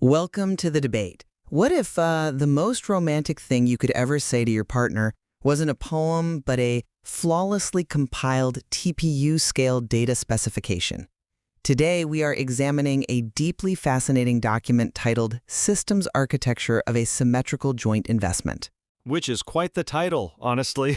Welcome to the debate. What if the most romantic thing you could ever say to your partner wasn't a poem, but a flawlessly compiled TPU-scale data specification? Today, we are examining a deeply fascinating document titled Systems Architecture of a Symmetrical Joint Investment. Which is quite the title, honestly.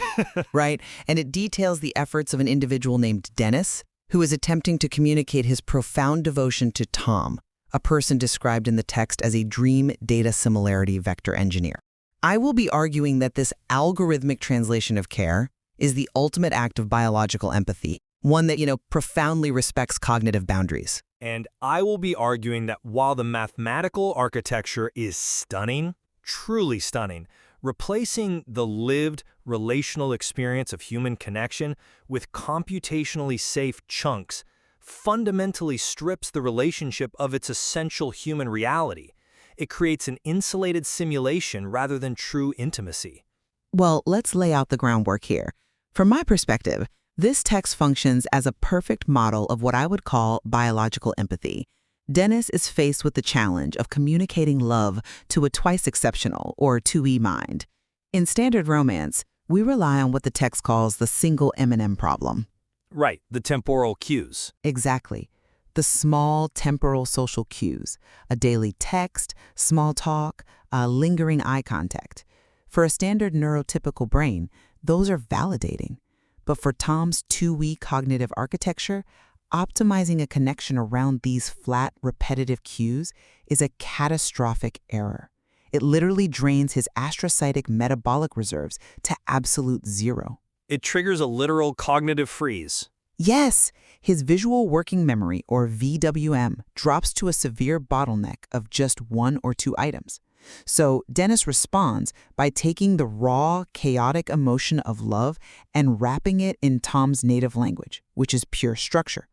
Right? And it details the efforts of an individual named Dennis, who is attempting to communicate his profound devotion to Tom, a person described in the text as a dream data similarity vector engineer. I will be arguing that this algorithmic translation of care is the ultimate act of biological empathy, one that, profoundly respects cognitive boundaries. And I will be arguing that while the mathematical architecture is stunning, truly stunning, replacing the lived relational experience of human connection with computationally safe chunks fundamentally strips the relationship of its essential human reality. It creates an insulated simulation rather than true intimacy. Well, let's lay out the groundwork here. From my perspective, this text functions as a perfect model of what I would call biological empathy. Dennis is faced with the challenge of communicating love to a twice exceptional, or 2E mind. In standard romance, we rely on what the text calls the single M&M problem. Right, the temporal cues. Exactly. The small temporal social cues, a daily text, small talk, lingering eye contact. For a standard neurotypical brain, those are validating. But for Tom's 2E cognitive architecture, optimizing a connection around these flat, repetitive cues is a catastrophic error. It literally drains his astrocytic metabolic reserves to absolute zero. It triggers a literal cognitive freeze. Yes, his visual working memory, or VWM, drops to a severe bottleneck of just one or two items. So Dennis responds by taking the raw, chaotic emotion of love and wrapping it in Tom's native language, which is pure structure.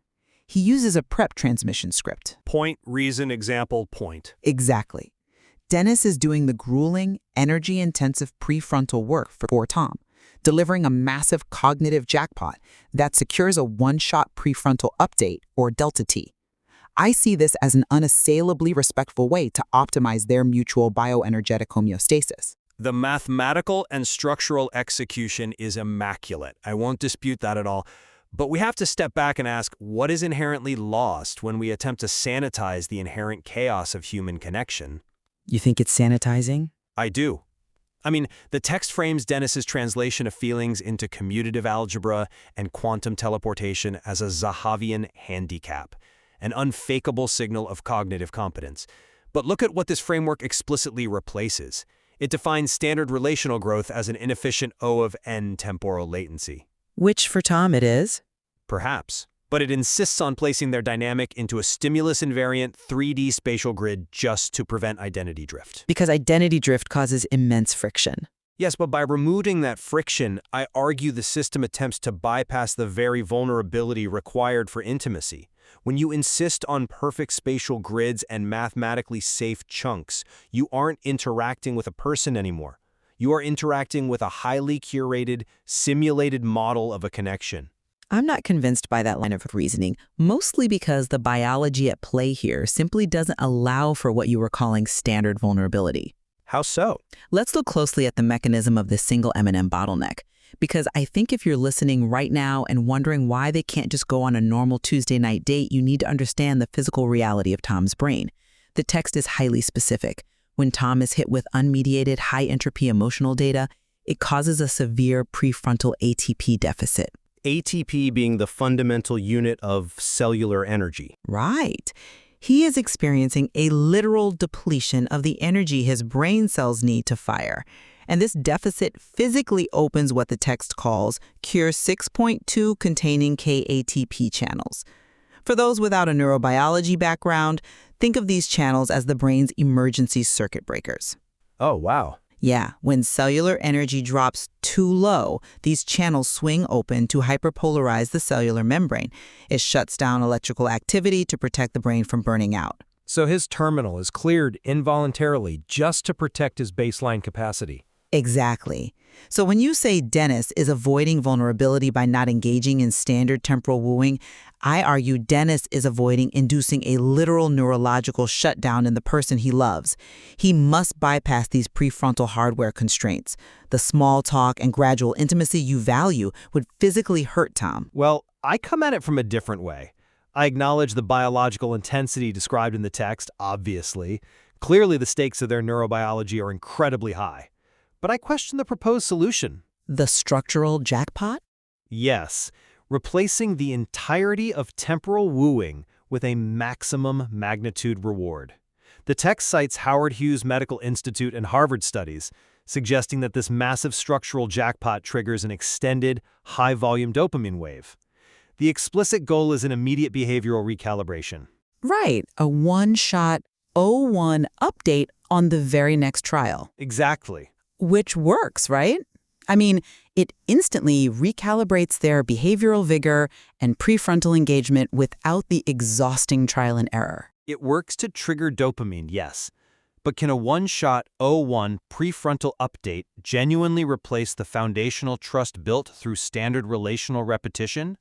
He uses a prep transmission script. Point, reason, example, point. Exactly. Dennis is doing the grueling, energy-intensive prefrontal work for Tom, delivering a massive cognitive jackpot that secures a one-shot prefrontal update, or delta T. I see this as an unassailably respectful way to optimize their mutual bioenergetic homeostasis. The mathematical and structural execution is immaculate. I won't dispute that at all. But we have to step back and ask, what is inherently lost when we attempt to sanitize the inherent chaos of human connection? You think it's sanitizing? I do. I mean, the text frames Dennis's translation of feelings into commutative algebra and quantum teleportation as a Zahavian handicap, an unfakeable signal of cognitive competence. But look at what this framework explicitly replaces. It defines standard relational growth as an inefficient O of n temporal latency. Which for Tom it is? Perhaps. But it insists on placing their dynamic into a stimulus-invariant 3D spatial grid just to prevent identity drift. Because identity drift causes immense friction. Yes, but by removing that friction, I argue the system attempts to bypass the very vulnerability required for intimacy. When you insist on perfect spatial grids and mathematically safe chunks, you aren't interacting with a person anymore. You are interacting with a highly curated, simulated model of a connection. I'm not convinced by that line of reasoning, mostly because the biology at play here simply doesn't allow for what you were calling standard vulnerability. How so? Let's look closely at the mechanism of this single M&M bottleneck, because I think if you're listening right now and wondering why they can't just go on a normal Tuesday night date, you need to understand the physical reality of Tom's brain. The text is highly specific. When Tom is hit with unmediated high-entropy emotional data, it causes a severe prefrontal ATP deficit. ATP being the fundamental unit of cellular energy. Right. He is experiencing a literal depletion of the energy his brain cells need to fire. And this deficit physically opens what the text calls Cure 6.2 containing KATP channels. For those without a neurobiology background, think of these channels as the brain's emergency circuit breakers. Oh, wow. Yeah, when cellular energy drops too low, these channels swing open to hyperpolarize the cellular membrane. It shuts down electrical activity to protect the brain from burning out. So his terminal is cleared involuntarily just to protect his baseline capacity. Exactly. So when you say Dennis is avoiding vulnerability by not engaging in standard temporal wooing, I argue Dennis is avoiding inducing a literal neurological shutdown in the person he loves. He must bypass these prefrontal hardware constraints. The small talk and gradual intimacy you value would physically hurt Tom. Well, I come at it from a different way. I acknowledge the biological intensity described in the text, obviously. Clearly, the stakes of their neurobiology are incredibly high. But I question the proposed solution. The structural jackpot? Yes, replacing the entirety of temporal wooing with a maximum magnitude reward. The text cites Howard Hughes Medical Institute and Harvard studies, suggesting that this massive structural jackpot triggers an extended, high-volume dopamine wave. The explicit goal is an immediate behavioral recalibration. Right, a one-shot 01 update on the very next trial. Exactly. Which works, right? I mean, it instantly recalibrates their behavioral vigor and prefrontal engagement without the exhausting trial and error. It works to trigger dopamine, yes. But can a one-shot 01 prefrontal update genuinely replace the foundational trust built through standard relational repetition?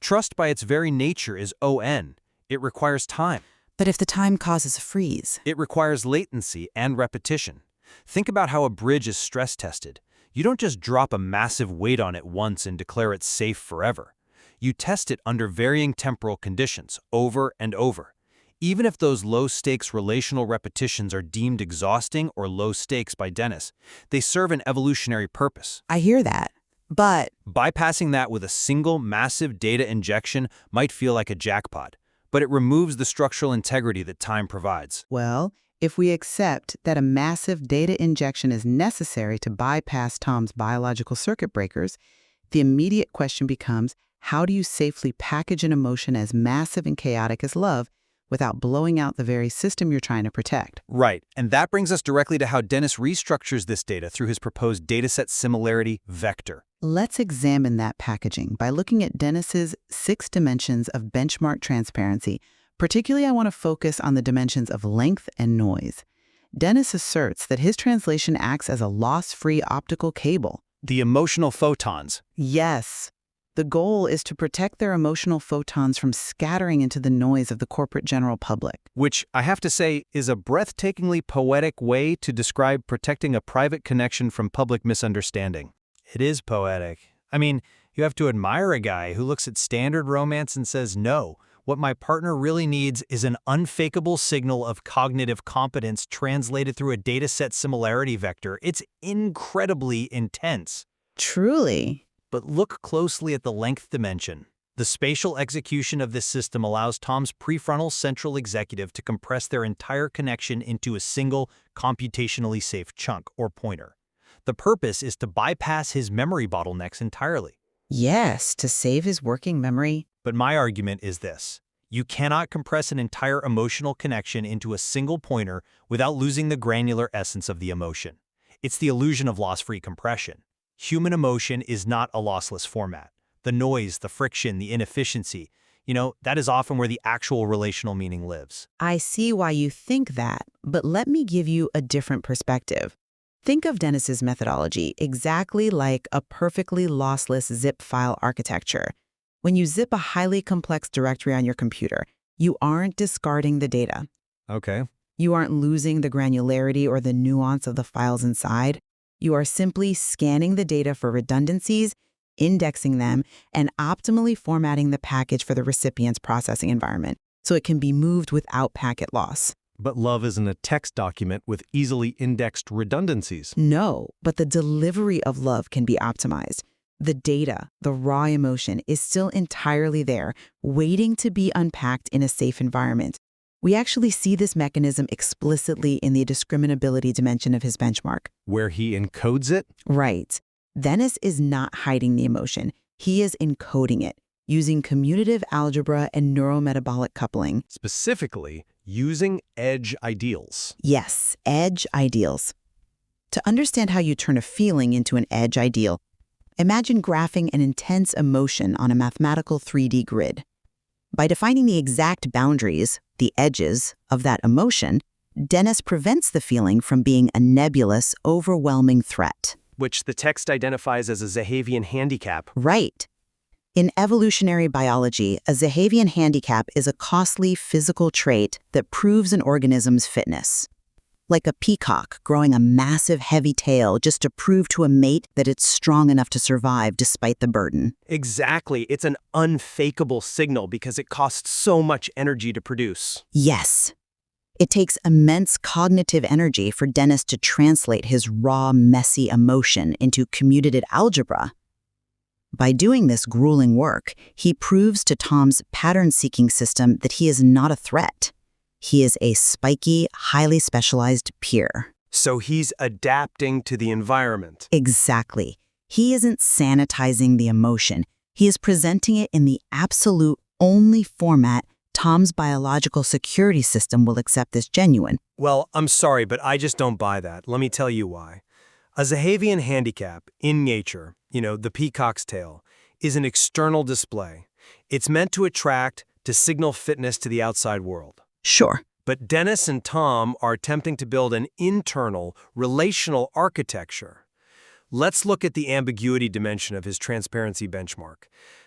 Trust by its very nature is ON. It requires time. But if the time causes a freeze? It requires latency and repetition. Think about how a bridge is stress tested. You don't just drop a massive weight on it once and declare it safe forever. You test it under varying temporal conditions, over and over. Even if those low-stakes relational repetitions are deemed exhausting or low stakes by Dennis, they serve an evolutionary purpose. I hear that. But Bypassing that with a single massive data injection might feel like a jackpot, but it removes the structural integrity that time provides. well, if we accept that a massive data injection is necessary to bypass Tom's biological circuit breakers, the immediate question becomes, how do you safely package an emotion as massive and chaotic as love without blowing out the very system you're trying to protect? Right, and that brings us directly to how Dennis restructures this data through his proposed dataset similarity vector. Let's examine that packaging by looking at Dennis's 6 dimensions of benchmark transparency. Particularly, I want to focus on the dimensions of length and noise. Dennis asserts that his translation acts as a loss-free optical cable. The emotional photons. Yes. The goal is to protect their emotional photons from scattering into the noise of the corporate general public. Which, I have to say, is a breathtakingly poetic way to describe protecting a private connection from public misunderstanding. It is poetic. I mean, you have to admire a guy who looks at standard romance and says, no, what my partner really needs is an unfakeable signal of cognitive competence translated through a dataset similarity vector. It's incredibly intense. Truly. But look closely at the length dimension. The spatial execution of this system allows Tom's prefrontal central executive to compress their entire connection into a single computationally safe chunk or pointer. The purpose is to bypass his memory bottlenecks entirely. Yes, to save his working memory. But my argument is this. You cannot compress an entire emotional connection into a single pointer without losing the granular essence of the emotion. It's the illusion of loss-free compression. Human emotion is not a lossless format. The noise, the friction, the inefficiency, that is often where the actual relational meaning lives. I see why you think that, but let me give you a different perspective. Think of Dennis's methodology exactly like a perfectly lossless zip file architecture. When you zip a highly complex directory on your computer, you aren't discarding the data. Okay. You aren't losing the granularity or the nuance of the files inside. You are simply scanning the data for redundancies, indexing them, and optimally formatting the package for the recipient's processing environment so it can be moved without packet loss. But love isn't a text document with easily indexed redundancies. No, but the delivery of love can be optimized. The data, the raw emotion, is still entirely there, waiting to be unpacked in a safe environment. We actually see this mechanism explicitly in the discriminability dimension of his benchmark. Where he encodes it? Right. Dennis is not hiding the emotion. He is encoding it, using commutative algebra and neurometabolic coupling. Specifically, using edge ideals. Yes, edge ideals. To understand how you turn a feeling into an edge ideal, imagine graphing an intense emotion on a mathematical 3D grid. By defining the exact boundaries, the edges, of that emotion, Dennis prevents the feeling from being a nebulous, overwhelming threat. which the text identifies as a Zahavian handicap. Right. In evolutionary biology, a Zahavian handicap is a costly physical trait that proves an organism's fitness. Like a peacock growing a massive heavy tail just to prove to a mate that it's strong enough to survive despite the burden. Exactly. It's an unfakeable signal because it costs so much energy to produce. Yes. It takes immense cognitive energy for Dennis to translate his raw, messy emotion into commutative algebra. By doing this grueling work, he proves to Tom's pattern-seeking system that he is not a threat. He is a spiky, highly specialized peer. So he's adapting to the environment. Exactly. He isn't sanitizing the emotion. He is presenting it in the absolute only format Tom's biological security system will accept as genuine. Well, I'm sorry, but I just don't buy that. Let me tell you why. A Zahavian handicap, in nature, the peacock's tail, is an external display. It's meant to attract, to signal fitness to the outside world. Sure. But Dennis and Tom are attempting to build an internal, relational architecture. Let's look at the ambiguity dimension of his transparency benchmark.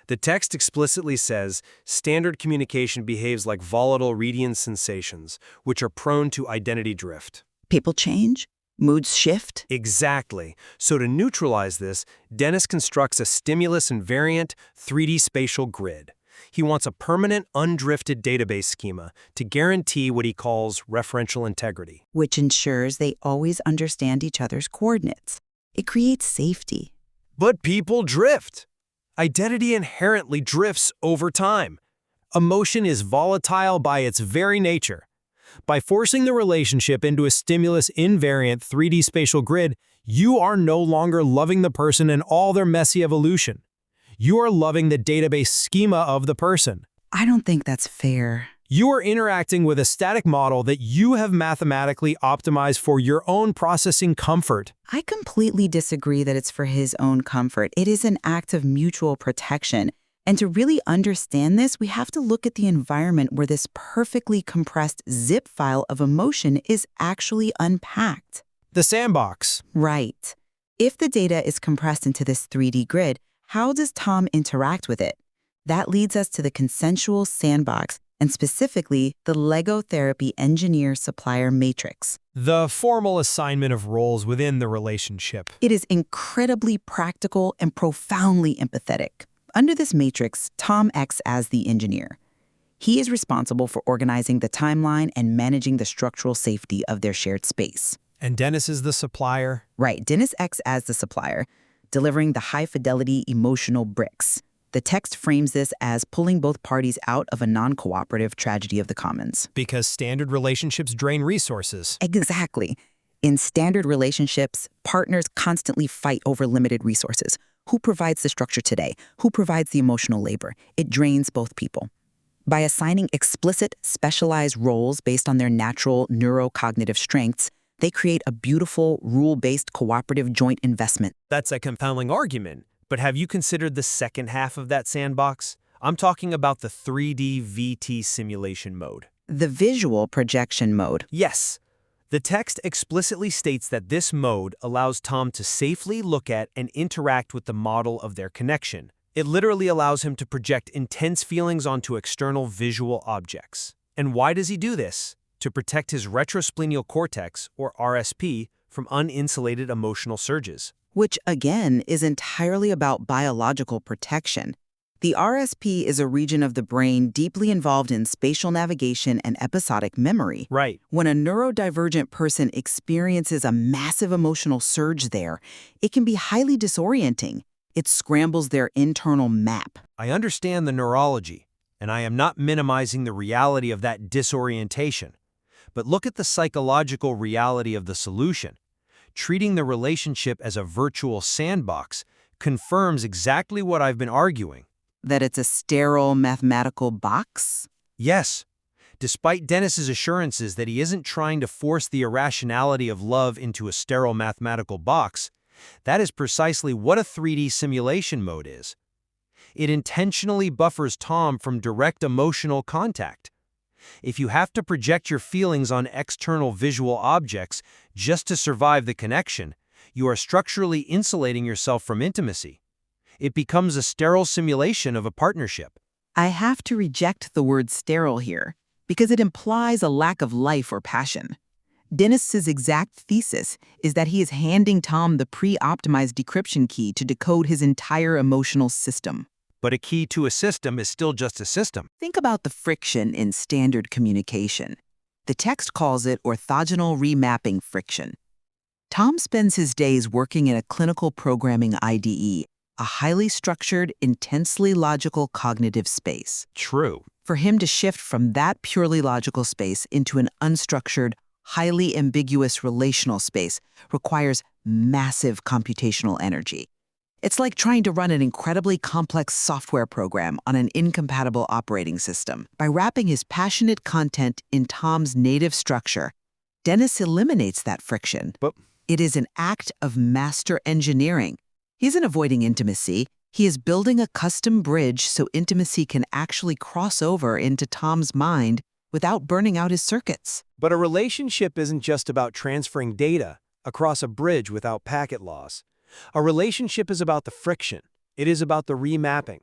The text explicitly says, standard communication behaves like volatile radiant sensations, which are prone to identity drift. People change? Moods shift? Exactly. So to neutralize this, Dennis constructs a stimulus invariant 3D spatial grid. He wants a permanent, undrifted database schema to guarantee what he calls referential integrity. Which ensures they always understand each other's coordinates. It creates safety. But people drift. Identity inherently drifts over time. Emotion is volatile by its very nature. By forcing the relationship into a stimulus invariant 3D spatial grid, you are no longer loving the person and all their messy evolution. You are loving the database schema of the person. I don't think that's fair. You are interacting with a static model that you have mathematically optimized for your own processing comfort. I completely disagree that it's for his own comfort. It is an act of mutual protection. And to really understand this, we have to look at the environment where this perfectly compressed zip file of emotion is actually unpacked. The sandbox. Right. If the data is compressed into this 3D grid, how does Tom interact with it? That leads us to the consensual sandbox, and specifically the Lego Therapy Engineer-Supplier Matrix. The formal assignment of roles within the relationship. It is incredibly practical and profoundly empathetic. Under this matrix, Tom acts as the engineer. He is responsible for organizing the timeline and managing the structural safety of their shared space. And Dennis is the supplier? Right, Dennis acts as the supplier, delivering the high-fidelity emotional bricks. The text frames this as pulling both parties out of a non-cooperative tragedy of the commons. Because standard relationships drain resources. Exactly. In standard relationships, partners constantly fight over limited resources. Who provides the structure today? Who provides the emotional labor? It drains both people. By assigning explicit, specialized roles based on their natural neurocognitive strengths, they create a beautiful, rule-based cooperative joint investment. That's a compelling argument. But have you considered the second half of that sandbox? I'm talking about the 3D VT simulation mode. The visual projection mode. Yes. The text explicitly states that this mode allows Tom to safely look at and interact with the model of their connection. It literally allows him to project intense feelings onto external visual objects. And why does he do this? To protect his retrosplenial cortex, or RSP, from uninsulated emotional surges. Which, again, is entirely about biological protection. The RSP is a region of the brain deeply involved in spatial navigation and episodic memory. Right. When a neurodivergent person experiences a massive emotional surge there, it can be highly disorienting. It scrambles their internal map. I understand the neurology, and I am not minimizing the reality of that disorientation. But look at the psychological reality of the solution. Treating the relationship as a virtual sandbox confirms exactly what I've been arguing. That it's a sterile mathematical box? Yes. Despite Dennis's assurances that he isn't trying to force the irrationality of love into a sterile mathematical box, that is precisely what a 3D simulation mode is. It intentionally buffers Tom from direct emotional contact. If you have to project your feelings on external visual objects just to survive the connection, you are structurally insulating yourself from intimacy. It becomes a sterile simulation of a partnership. I have to reject the word sterile here, because it implies a lack of life or passion. Dennis's exact thesis is that he is handing Tom the pre-optimized decryption key to decode his entire emotional system. But a key to a system is still just a system. Think about the friction in standard communication. The text calls it orthogonal remapping friction. Tom spends his days working in a clinical programming IDE, a highly structured, intensely logical cognitive space. True. For him to shift from that purely logical space into an unstructured, highly ambiguous relational space requires massive computational energy. It's like trying to run an incredibly complex software program on an incompatible operating system. By wrapping his passionate content in Tom's native structure, Dennis eliminates that friction. But it is an act of master engineering. He isn't avoiding intimacy. He is building a custom bridge so intimacy can actually cross over into Tom's mind without burning out his circuits. But a relationship isn't just about transferring data across a bridge without packet loss. A relationship is about the friction. It is about the remapping.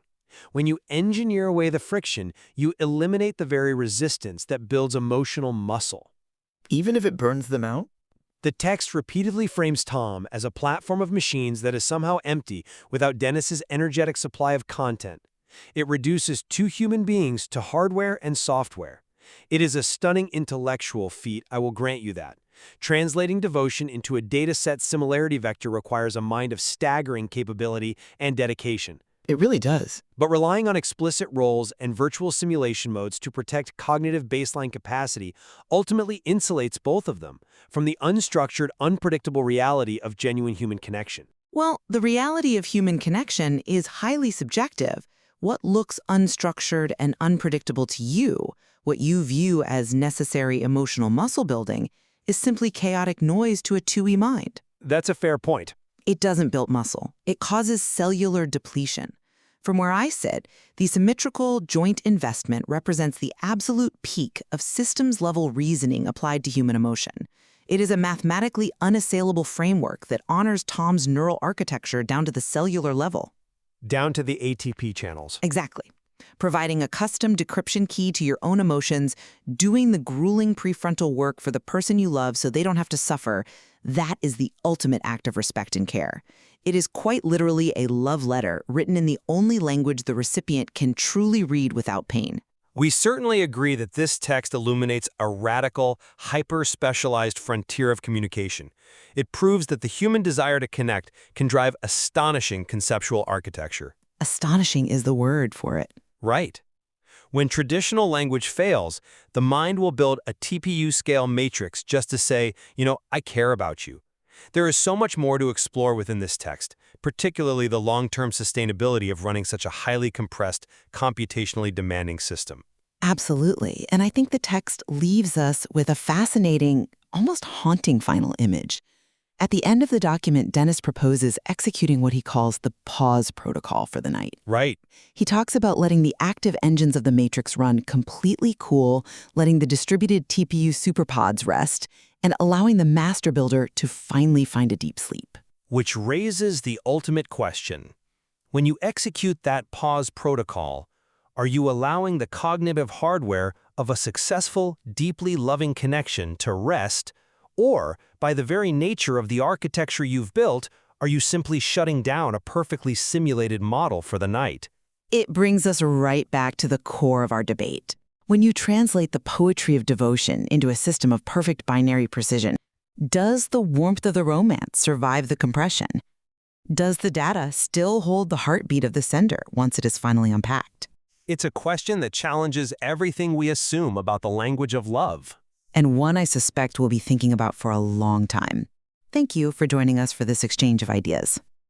When you engineer away the friction, you eliminate the very resistance that builds emotional muscle. Even if it burns them out? The text repeatedly frames Tom as a platform of machines that is somehow empty without Dennis's energetic supply of content. It reduces two human beings to hardware and software. It is a stunning intellectual feat, I will grant you that. Translating devotion into a dataset similarity vector requires a mind of staggering capability and dedication. It really does. But relying on explicit roles and virtual simulation modes to protect cognitive baseline capacity ultimately insulates both of them from the unstructured, unpredictable reality of genuine human connection. Well, the reality of human connection is highly subjective. What looks unstructured and unpredictable to you, what you view as necessary emotional muscle building, is simply chaotic noise to a 2E mind. That's a fair point. It doesn't build muscle. It causes cellular depletion. From where I sit, the symmetrical joint investment represents the absolute peak of systems-level reasoning applied to human emotion. It is a mathematically unassailable framework that honors Tom's neural architecture down to the cellular level. Down to the ATP channels. Exactly. Providing a custom decryption key to your own emotions, doing the grueling prefrontal work for the person you love so they don't have to suffer, that is the ultimate act of respect and care. It is quite literally a love letter written in the only language the recipient can truly read without pain. We certainly agree that this text illuminates a radical, hyper-specialized frontier of communication. It proves that the human desire to connect can drive astonishing conceptual architecture. Astonishing is the word for it. Right. When traditional language fails, the mind will build a TPU-scale matrix just to say, I care about you. There is so much more to explore within this text, particularly the long-term sustainability of running such a highly compressed, computationally demanding system. Absolutely. And I think the text leaves us with a fascinating, almost haunting final image. At the end of the document, Dennis proposes executing what he calls the pause protocol for the night. Right. He talks about letting the active engines of the matrix run completely cool, letting the distributed TPU superpods rest, and allowing the master builder to finally find a deep sleep. Which raises the ultimate question. When you execute that pause protocol, are you allowing the cognitive hardware of a successful, deeply loving connection to rest, or, by the very nature of the architecture you've built, are you simply shutting down a perfectly simulated model for the night? It brings us right back to the core of our debate. When you translate the poetry of devotion into a system of perfect binary precision, does the warmth of the romance survive the compression? Does the data still hold the heartbeat of the sender once it is finally unpacked? It's a question that challenges everything we assume about the language of love. And one I suspect we'll be thinking about for a long time. Thank you for joining us for this exchange of ideas.